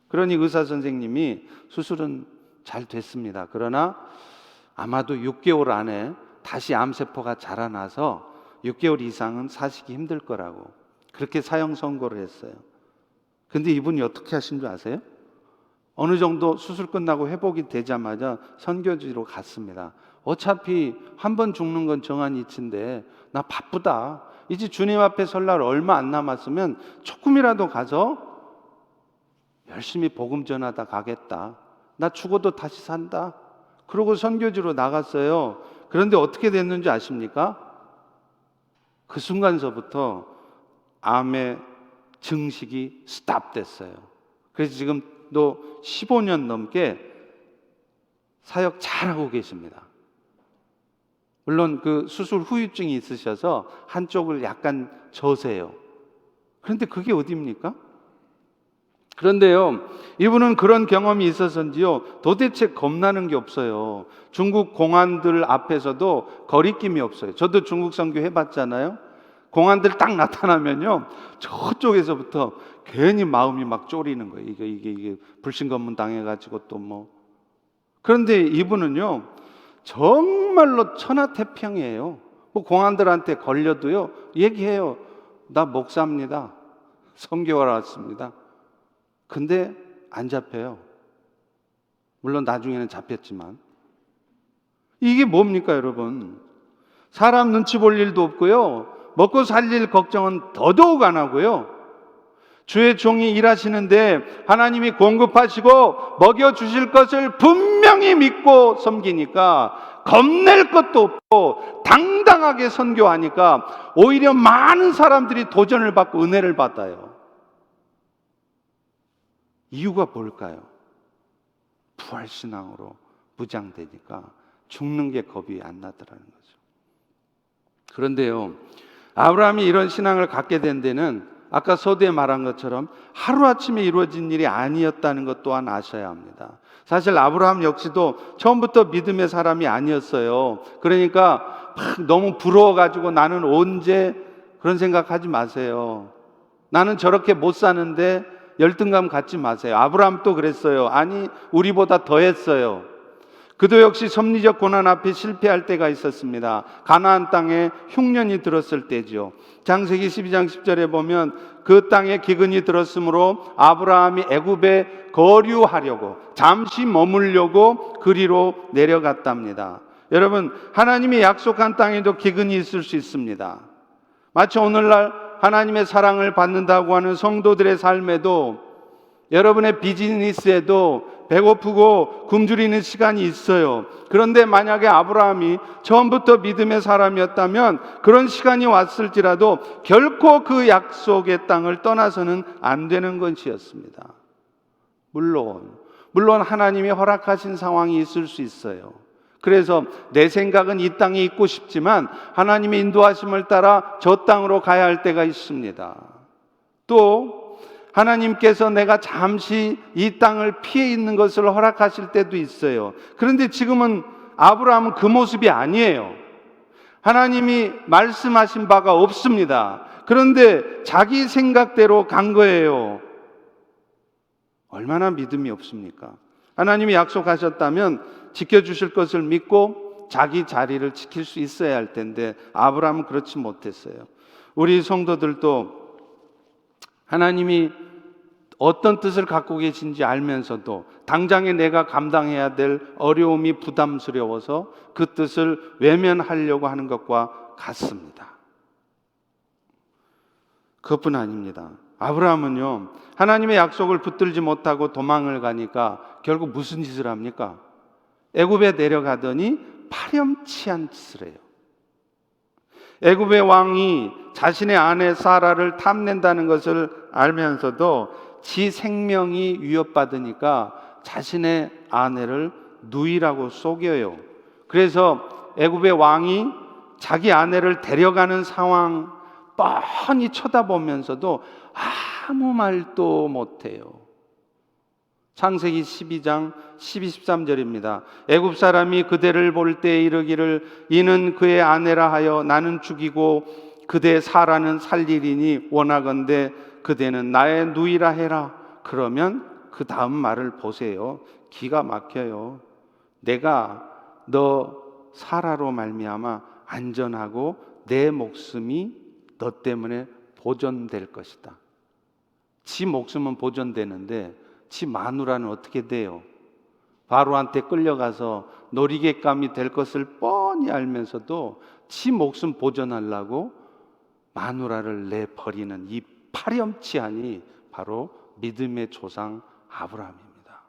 그러니 의사 선생님이 수술은 잘 됐습니다. 그러나 아마도 6개월 안에 다시 암세포가 자라나서 6개월 이상은 사시기 힘들 거라고 그렇게 사형 선고를 했어요. 근데 이분이 어떻게 하신 줄 아세요? 어느 정도 수술 끝나고 회복이 되자마자 선교지로 갔습니다. 어차피 한 번 죽는 건 정한 이치인데 나 바쁘다. 이제 주님 앞에 설 날 얼마 안 남았으면 조금이라도 가서 열심히 복음 전하다 가겠다. 나 죽어도 다시 산다. 그러고 선교지로 나갔어요. 그런데 어떻게 됐는지 아십니까? 그 순간서부터 암의 증식이 스탑됐어요. 그래서 지금도 15년 넘게 사역 잘하고 계십니다. 물론 그 수술 후유증이 있으셔서 한쪽을 약간 저세요. 그런데 그게 어디입니까? 그런데요, 이분은 그런 경험이 있어서인지요, 도대체 겁나는 게 없어요. 중국 공안들 앞에서도 거리낌이 없어요. 저도 중국 선교 해봤잖아요. 공안들 딱 나타나면요, 저쪽에서부터 괜히 마음이 막 쫄이는 거예요. 이게 불신검문 당해가지고 또 뭐. 그런데 이분은요, 정말로 천하태평이에요. 뭐 공안들한테 걸려도요, 얘기해요. 나 목사입니다. 선교하러 왔습니다. 근데 안 잡혀요. 물론 나중에는 잡혔지만. 이게 뭡니까, 여러분? 사람 눈치 볼 일도 없고요, 먹고 살릴 걱정은 더더욱 안 하고요, 주의 종이 일하시는데 하나님이 공급하시고 먹여주실 것을 분명히 믿고 섬기니까 겁낼 것도 없고 당당하게 선교하니까 오히려 많은 사람들이 도전을 받고 은혜를 받아요. 이유가 뭘까요? 부활신앙으로 무장되니까 죽는 게 겁이 안 나더라는 거죠. 그런데요, 아브라함이 이런 신앙을 갖게 된 데는 아까 서두에 말한 것처럼 하루아침에 이루어진 일이 아니었다는 것 또한 아셔야 합니다. 사실 아브라함 역시도 처음부터 믿음의 사람이 아니었어요. 그러니까 막 너무 부러워가지고 나는 언제 그런 생각하지 마세요. 나는 저렇게 못 사는데 열등감 갖지 마세요. 아브라함도 그랬어요. 아니, 우리보다 더 했어요. 그도 역시 섭리적 고난 앞에 실패할 때가 있었습니다. 가나안 땅에 흉년이 들었을 때죠. 창세기 12장 10절에 보면 그 땅에 기근이 들었으므로 아브라함이 애굽에 거류하려고, 잠시 머물려고 그리로 내려갔답니다. 여러분, 하나님이 약속한 땅에도 기근이 있을 수 있습니다. 마치 오늘날 하나님의 사랑을 받는다고 하는 성도들의 삶에도, 여러분의 비즈니스에도 배고프고 굶주리는 시간이 있어요. 그런데 만약에 아브라함이 처음부터 믿음의 사람이었다면 그런 시간이 왔을지라도 결코 그 약속의 땅을 떠나서는 안 되는 것이었습니다. 물론 하나님이 허락하신 상황이 있을 수 있어요. 그래서 내 생각은 이 땅에 있고 싶지만 하나님의 인도하심을 따라 저 땅으로 가야 할 때가 있습니다. 또 하나님께서 내가 잠시 이 땅을 피해 있는 것을 허락하실 때도 있어요. 그런데 지금은 아브라함은 그 모습이 아니에요. 하나님이 말씀하신 바가 없습니다. 그런데 자기 생각대로 간 거예요. 얼마나 믿음이 없습니까? 하나님이 약속하셨다면 지켜주실 것을 믿고 자기 자리를 지킬 수 있어야 할 텐데 아브라함은 그렇지 못했어요. 우리 성도들도 하나님이 어떤 뜻을 갖고 계신지 알면서도 당장에 내가 감당해야 될 어려움이 부담스러워서 그 뜻을 외면하려고 하는 것과 같습니다. 그것뿐 아닙니다. 아브라함은요, 하나님의 약속을 붙들지 못하고 도망을 가니까 결국 무슨 짓을 합니까? 애굽에 내려가더니 파렴치한 짓을 해요. 애굽의 왕이 자신의 아내 사라를 탐낸다는 것을 알면서도 지 생명이 위협받으니까 자신의 아내를 누이라고 속여요. 그래서 애굽의 왕이 자기 아내를 데려가는 상황 뻔히 쳐다보면서도 아무 말도 못해요. 창세기 12장 12, 13절입니다. 애굽 사람이 그대를 볼 때 이르기를 이는 그의 아내라 하여 나는 죽이고 그대 사라는 살리리니 원하건대 그대는 나의 누이라 해라. 그러면 그 다음 말을 보세요. 기가 막혀요. 내가 너 사라로 말미암아 안전하고 내 목숨이 너 때문에 보존될 것이다. 지 목숨은 보존되는데 지 마누라는 어떻게 돼요? 바로한테 끌려가서 놀이객감이 될 것을 뻔히 알면서도 지 목숨 보존하려고 마누라를 내버리는 이 파렴치하니 바로 믿음의 조상 아브라함입니다.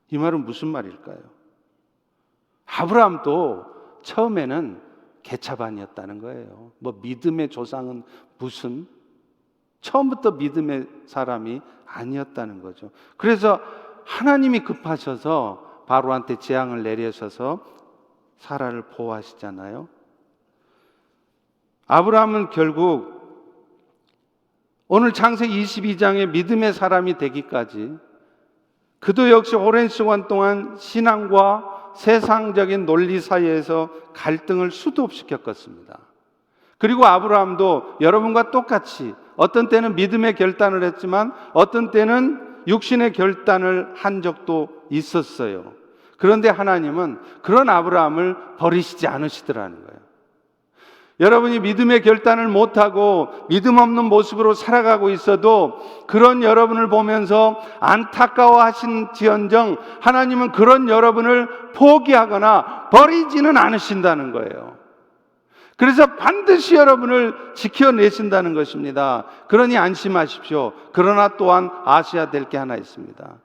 이 말은 무슨 말일까요? 아브라함도 처음에는 개차반이었다는 거예요. 뭐 믿음의 조상은 무슨, 처음부터 믿음의 사람이 아니었다는 거죠. 그래서 하나님이 급하셔서 바로한테 재앙을 내리셔서 사라를 보호하시잖아요. 아브라함은 결국 오늘 창세기 22장의 믿음의 사람이 되기까지 그도 역시 오랜 시간 동안 신앙과 세상적인 논리 사이에서 갈등을 수도 없이 겪었습니다. 그리고 아브라함도 여러분과 똑같이 어떤 때는 믿음의 결단을 했지만 어떤 때는 육신의 결단을 한 적도 있었어요. 그런데 하나님은 그런 아브라함을 버리시지 않으시더라는 거예요. 여러분이 믿음의 결단을 못하고 믿음 없는 모습으로 살아가고 있어도 그런 여러분을 보면서 안타까워하신지언정 하나님은 그런 여러분을 포기하거나 버리지는 않으신다는 거예요. 그래서 반드시 여러분을 지켜내신다는 것입니다. 그러니 안심하십시오. 그러나 또한 아셔야 될 게 하나 있습니다.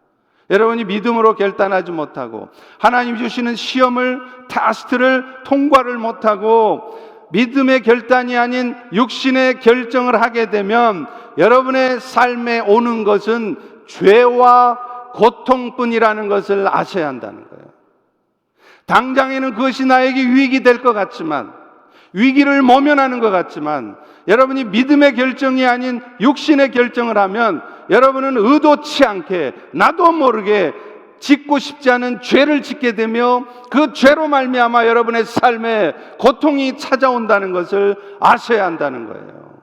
여러분이 믿음으로 결단하지 못하고 하나님 주시는 시험을, 테스트를 통과를 못하고 믿음의 결단이 아닌 육신의 결정을 하게 되면 여러분의 삶에 오는 것은 죄와 고통뿐이라는 것을 아셔야 한다는 거예요. 당장에는 그것이 나에게 유익이 될 것 같지만, 위기를 모면하는 것 같지만 여러분이 믿음의 결정이 아닌 육신의 결정을 하면 여러분은 의도치 않게 나도 모르게 짓고 싶지 않은 죄를 짓게 되며 그 죄로 말미암아 여러분의 삶에 고통이 찾아온다는 것을 아셔야 한다는 거예요.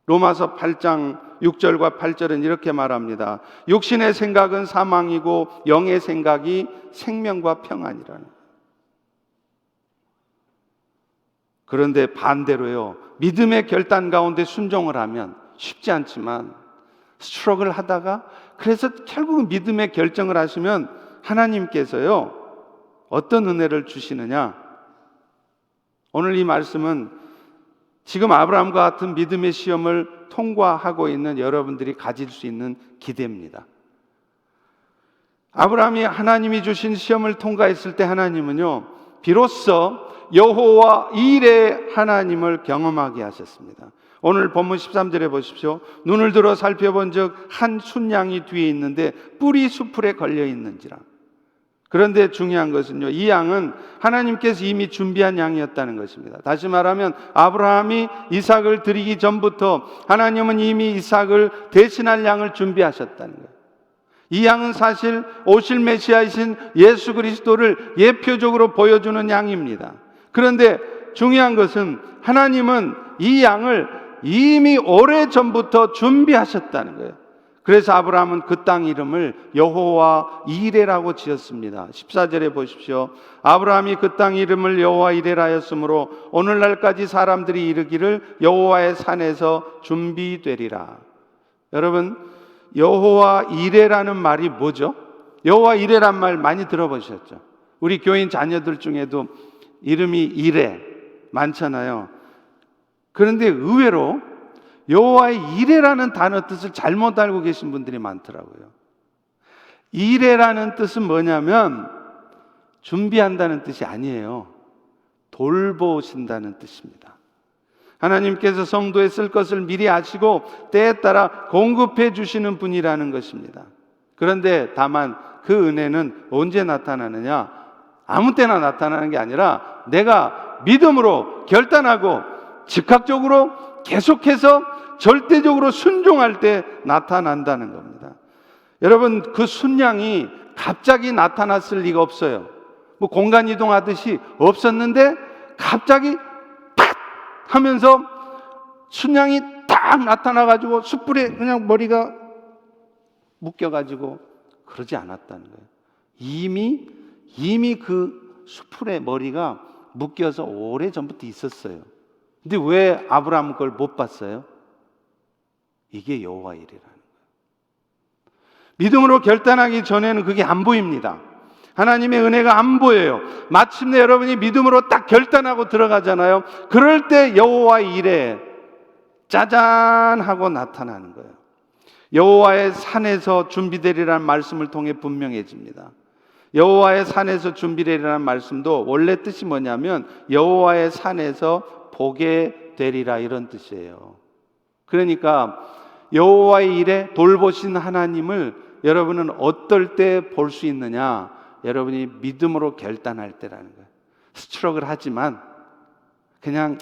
로마서 8장 6절과 8절은 이렇게 말합니다. 육신의 생각은 사망이고 영의 생각이 생명과 평안이라는 거예요. 그런데 반대로요, 믿음의 결단 가운데 순종을 하면 쉽지 않지만 스트럭을 하다가 그래서 결국은 믿음의 결정을 하시면 하나님께서요 어떤 은혜를 주시느냐. 오늘 이 말씀은 지금 아브라함과 같은 믿음의 시험을 통과하고 있는 여러분들이 가질 수 있는 기대입니다. 아브라함이 하나님이 주신 시험을 통과했을 때 하나님은요, 비로소 여호와 이레 하나님을 경험하게 하셨습니다. 오늘 본문 13절에 보십시오. 눈을 들어 살펴본 적 한 순양이 뒤에 있는데 뿔이 수풀에 걸려 있는지라. 그런데 중요한 것은요, 이 양은 하나님께서 이미 준비한 양이었다는 것입니다. 다시 말하면 아브라함이 이삭을 드리기 전부터 하나님은 이미 이삭을 대신할 양을 준비하셨다는 거예요. 이 양은 사실 오실 메시아이신 예수 그리스도를 예표적으로 보여주는 양입니다. 그런데 중요한 것은 하나님은 이 양을 이미 오래전부터 준비하셨다는 거예요. 그래서 아브라함은 그 땅 이름을 여호와 이레라고 지었습니다. 14절에 보십시오. 아브라함이 그 땅 이름을 여호와 이레라 하였으므로 오늘날까지 사람들이 이르기를 여호와의 산에서 준비되리라. 여러분, 여호와 이레라는 말이 뭐죠? 여호와 이레란 말 많이 들어보셨죠? 우리 교인 자녀들 중에도 이름이 이레 많잖아요. 그런데 의외로 여호와의 이레라는 단어 뜻을 잘못 알고 계신 분들이 많더라고요. 이레라는 뜻은 뭐냐면 준비한다는 뜻이 아니에요. 돌보신다는 뜻입니다. 하나님께서 성도에 쓸 것을 미리 아시고 때에 따라 공급해 주시는 분이라는 것입니다. 그런데 다만 그 은혜는 언제 나타나느냐? 아무 때나 나타나는 게 아니라 내가 믿음으로 결단하고 즉각적으로 계속해서 절대적으로 순종할 때 나타난다는 겁니다. 여러분, 그 순양이 갑자기 나타났을 리가 없어요. 뭐 공간 이동하듯이 없었는데 갑자기 팍 하면서 순양이 딱 나타나가지고 숯불에 그냥 머리가 묶여가지고 그러지 않았다는 거예요. 이미 그 숯불에 머리가 묶여서 오래 전부터 있었어요. 근데 왜 아브라함은 그걸 못 봤어요? 이게 여호와 이레라는 거예요. 믿음으로 결단하기 전에는 그게 안 보입니다. 하나님의 은혜가 안 보여요. 마침내 여러분이 믿음으로 딱 결단하고 들어가잖아요. 그럴 때 여호와 이레 짜잔 하고 나타나는 거예요. 여호와의 산에서 준비되리라는 말씀을 통해 분명해집니다. 여호와의 산에서 준비되리라는 말씀도 원래 뜻이 뭐냐면 여호와의 산에서 보게 되리라, 이런 뜻이에요. 그러니까 여호와의 일에 돌보신 하나님을 여러분은 어떨 때 볼 수 있느냐? 여러분이 믿음으로 결단할 때라는 거예요. 스트럭을 하지만 그냥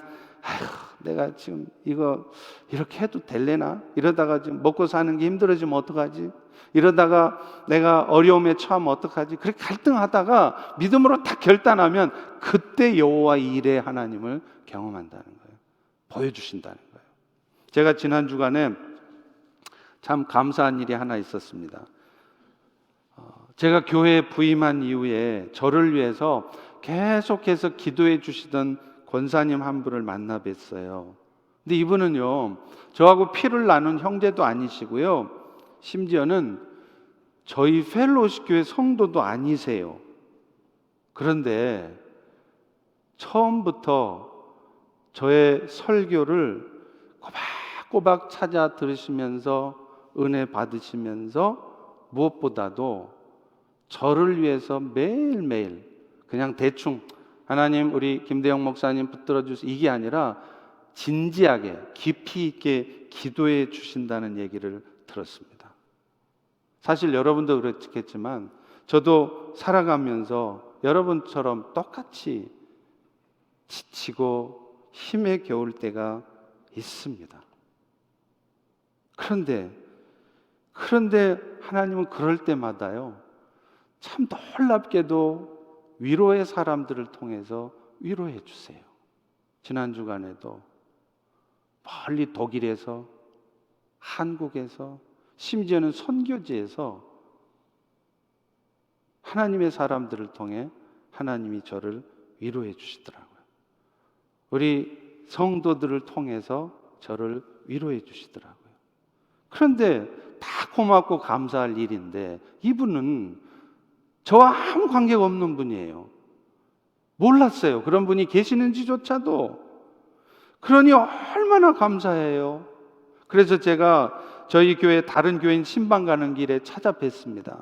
내가 지금 이거 이렇게 해도 될래나? 이러다가 지금 먹고 사는 게 힘들어지면 어떡하지? 이러다가 내가 어려움에 처하면 어떡하지? 그렇게 갈등하다가 믿음으로 딱 결단하면 그때 여호와 일의 하나님을 경험한다는 거예요. 보여주신다는 거예요. 제가 지난 주간에 참 감사한 일이 하나 있었습니다. 제가 교회에 부임한 이후에 저를 위해서 계속해서 기도해 주시던 권사님 한 분을 만나 뵀어요. 근데 이분은요, 저하고 피를 나눈 형제도 아니시고요, 심지어는 저희 펠로우십 교회 성도도 아니세요. 그런데 처음부터 저의 설교를 꼬박꼬박 찾아 들으시면서 은혜 받으시면서 무엇보다도 저를 위해서 매일매일 그냥 대충 하나님 우리 김대영 목사님 붙들어 주세요 이게 아니라 진지하게 깊이 있게 기도해 주신다는 얘기를 들었습니다. 사실 여러분도 그렇겠지만 저도 살아가면서 여러분처럼 똑같이 지치고 힘에 겨울 때가 있습니다. 그런데 하나님은 그럴 때마다요, 참 놀랍게도 위로의 사람들을 통해서 위로해 주세요. 지난 주간에도 멀리 독일에서, 한국에서, 심지어는 선교지에서 하나님의 사람들을 통해 하나님이 저를 위로해 주시더라고요. 우리 성도들을 통해서 저를 위로해 주시더라고요. 그런데 다 고맙고 감사할 일인데 이분은 저와 아무 관계가 없는 분이에요. 몰랐어요. 그런 분이 계시는지조차도. 그러니 얼마나 감사해요. 그래서 제가 저희 교회 다른 교인 신방 가는 길에 찾아뵀습니다.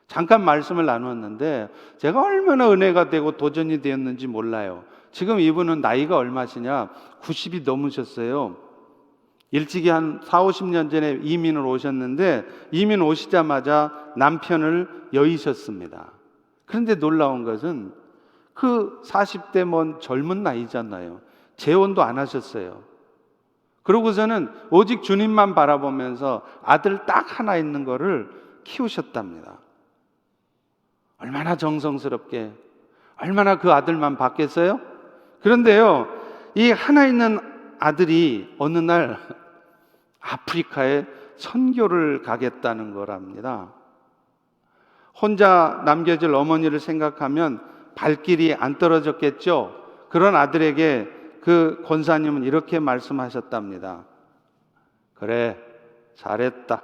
잠깐 말씀을 나눴는데 제가 얼마나 은혜가 되고 도전이 되었는지 몰라요. 지금 이분은 나이가 얼마시냐? 90이 넘으셨어요. 일찍이 한 4, 50년 전에 이민을 오셨는데 이민 오시자마자 남편을 여의셨습니다. 그런데 놀라운 것은 그 40대 먼 젊은 나이잖아요. 재혼도 안 하셨어요. 그러고서는 오직 주님만 바라보면서 아들 딱 하나 있는 거를 키우셨답니다. 얼마나 정성스럽게, 얼마나 그 아들만 봤겠어요? 그런데요, 이 하나 있는 아들이 어느 날 아프리카에 선교를 가겠다는 거랍니다. 혼자 남겨질 어머니를 생각하면 발길이 안 떨어졌겠죠. 그런 아들에게 그 권사님은 이렇게 말씀하셨답니다. 그래, 잘했다.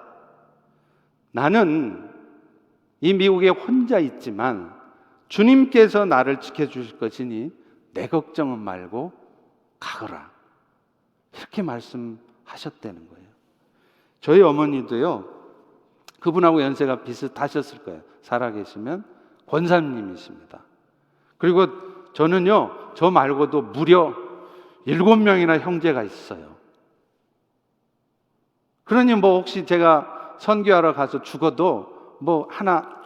나는 이 미국에 혼자 있지만 주님께서 나를 지켜주실 것이니 내 걱정은 말고 가거라. 이렇게 말씀하셨다는 거예요. 저희 어머니도요, 그분하고 연세가 비슷하셨을 거예요. 살아계시면 권사님이십니다. 그리고 저는요, 저 말고도 무려 7명이나 형제가 있어요. 그러니 뭐 혹시 제가 선교하러 가서 죽어도 뭐 하나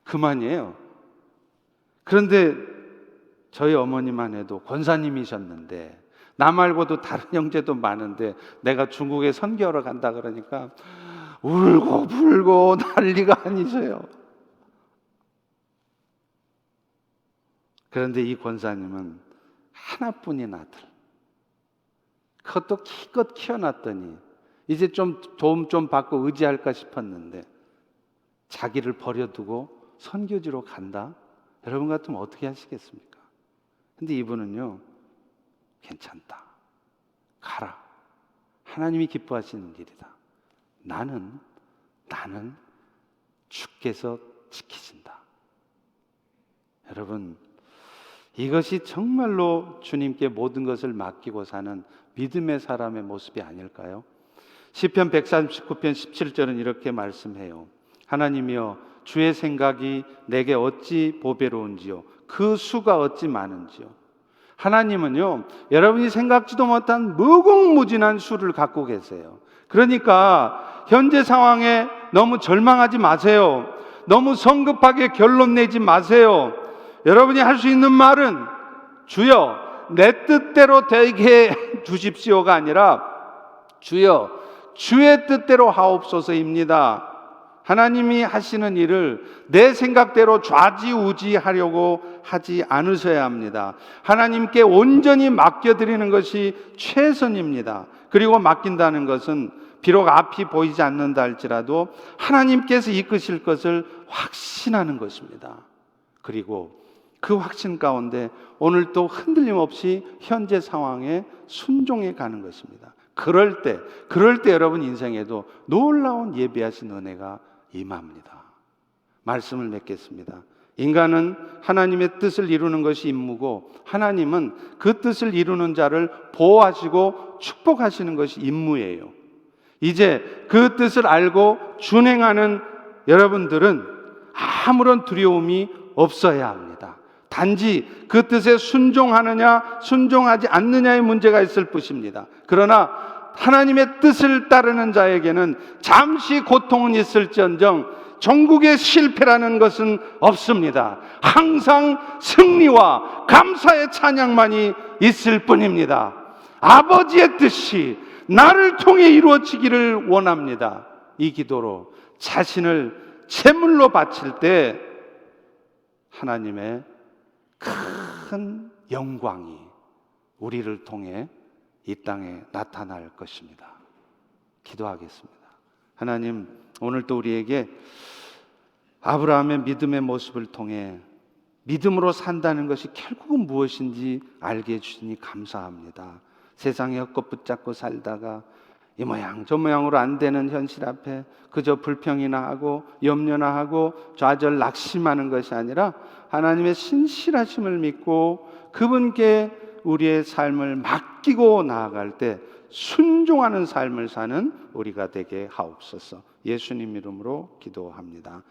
그만이에요. 그런데 저희 어머니만 해도 권사님이셨는데 나 말고도 다른 형제도 많은데 내가 중국에 선교하러 간다 그러니까 울고 불고 난리가 아니세요. 그런데 이 권사님은 하나뿐인 아들, 그것도 기껏 키워놨더니 이제 좀 도움 좀 받고 의지할까 싶었는데 자기를 버려두고 선교지로 간다? 여러분 같으면 어떻게 하시겠습니까? 근데 이분은요, 괜찮다, 가라, 하나님이 기뻐하시는 일이다. 나는 주께서 지키신다. 여러분, 이것이 정말로 주님께 모든 것을 맡기고 사는 믿음의 사람의 모습이 아닐까요? 시편 139편 17절은 이렇게 말씀해요. 하나님이여, 주의 생각이 내게 어찌 보배로운지요, 그 수가 어찌 많은지요. 하나님은요, 여러분이 생각지도 못한 무궁무진한 수를 갖고 계세요. 그러니까 현재 상황에 너무 절망하지 마세요. 너무 성급하게 결론 내지 마세요. 여러분이 할 수 있는 말은 주여 내 뜻대로 되게 해 주십시오가 아니라 주여 주의 뜻대로 하옵소서입니다. 하나님이 하시는 일을 내 생각대로 좌지우지하려고 하지 않으셔야 합니다. 하나님께 온전히 맡겨드리는 것이 최선입니다. 그리고 맡긴다는 것은 비록 앞이 보이지 않는다 할지라도 하나님께서 이끄실 것을 확신하는 것입니다. 그리고 그 확신 가운데 오늘 또 흔들림 없이 현재 상황에 순종해 가는 것입니다. 그럴 때 여러분 인생에도 놀라운 예비하신 은혜가 임합니다. 말씀을 맺겠습니다. 인간은 하나님의 뜻을 이루는 것이 임무고 하나님은 그 뜻을 이루는 자를 보호하시고 축복하시는 것이 임무예요. 이제 그 뜻을 알고 준행하는 여러분들은 아무런 두려움이 없어야 합니다. 단지 그 뜻에 순종하느냐 순종하지 않느냐의 문제가 있을 뿐입니다. 그러나 하나님의 뜻을 따르는 자에게는 잠시 고통은 있을지언정 전국의 실패라는 것은 없습니다. 항상 승리와 감사의 찬양만이 있을 뿐입니다. 아버지의 뜻이 나를 통해 이루어지기를 원합니다. 이 기도로 자신을 제물로 바칠 때 하나님의 큰 영광이 우리를 통해 이 땅에 나타날 것입니다. 기도하겠습니다. 하나님, 오늘도 우리에게 아브라함의 믿음의 모습을 통해 믿음으로 산다는 것이 결국은 무엇인지 알게 해주시니 감사합니다. 세상에 헛것 붙잡고 살다가 이 모양 저 모양으로 안 되는 현실 앞에 그저 불평이나 하고 염려나 하고 좌절 낙심하는 것이 아니라 하나님의 신실하심을 믿고 그분께 우리의 삶을 맡기고 나아갈 때 순종하는 삶을 사는 우리가 되게 하옵소서. 예수님 이름으로 기도합니다.